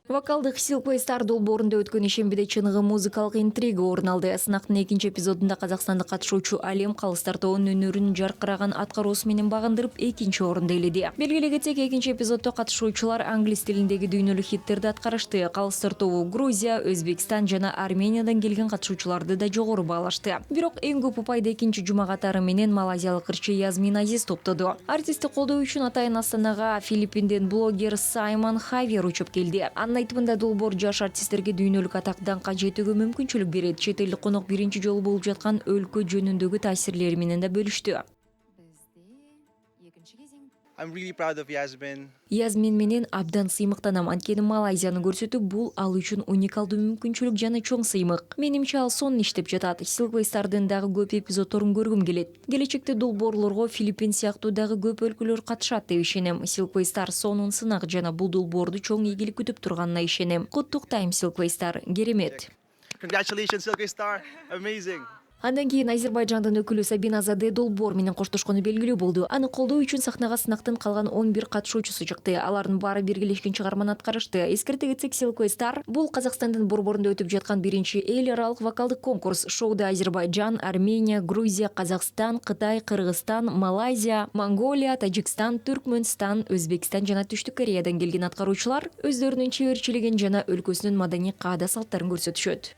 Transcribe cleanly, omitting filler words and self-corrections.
Вокалдык Silkway Star долбоорунда өткөн ишембиде чыныгы музыкалык интрига орун алды. Сынактын экинчи эпизодунда казакстандык катышуучу Алем Калыстар тобунун өнөрүн жаркыраган аткаруусу менен багындырып экинчи орунду ээледи. Белгилей кетсек, экинчи эпизоддо катышуучулар англис тилиндеги дүйнөлүк хиттерди аткарышты. Калыстар тобу Грузия, Өзбекстан жана Армениядан келген катышуучуларды да жогору баалашты. Бирок эң көп упайды экинчи жума катары менен малайзиялык ырчы Язмин Азиз топтоду. Артистти колдоо үчүн атайын Астанага Филиппинден блогер Саймон Хавер учуп келди. Айтымында долбоор жаш артисттерге дүйнөлүк атак даңкка жетүүгө мүмкүнчүлүк берет. Чет элдик конок биринчи жолу болуп жаткан өлкө жөнүндөгү таасирлери менен да бөлүштү. I'm really proud of Yasmin. Язмин менен абдан сыймыктанам. Анткени Малайзияны көрсөтүү бул ал үчүн уникалдуу мүмкүнчүлүк жана чоң сыймык. Менимче ал сонун иштеп жатат. Silkway Star'дын дагы көп эпизоддорун көргүм келет. Келечекте долбоорлорго Филиппин сыяктуу дагы көп өлкөлөр катышат деп ишенем. Silkway Star сонун сынак жана бул долбоорду чоң ийгилик күтүп турганына ишенем. Куттуктайм Silkway Star. Керемет. Congratulations, Silkway Star. Amazing. Андан кийин Азербайжандын өкүлү Сабина Заде долбоор менен коштошкону белгилүү болду. Аны колдоо үчүн сахнага сынактын калган 11 катышуучусу чыкты. Алардын баары биргелешкен чыгарманы аткарышты. Эскерте кетсек, Silkway Star бул Казакстандын борборунда өтүп жаткан биринчи эл аралык вокалдык конкурс. Шоуда Азербайжан, Армения, Грузия, Казакстан, Кытай, Кыргызстан, Малайзия, Монголия, Тажикстан, Түркмөнстан, Өзбекстан жана Түштүк Кореядан келген аткаруучулар өздөрүнүн чеберчилигин жана өлкөсүнүн маданий каада салттарын көрсөтүшөт.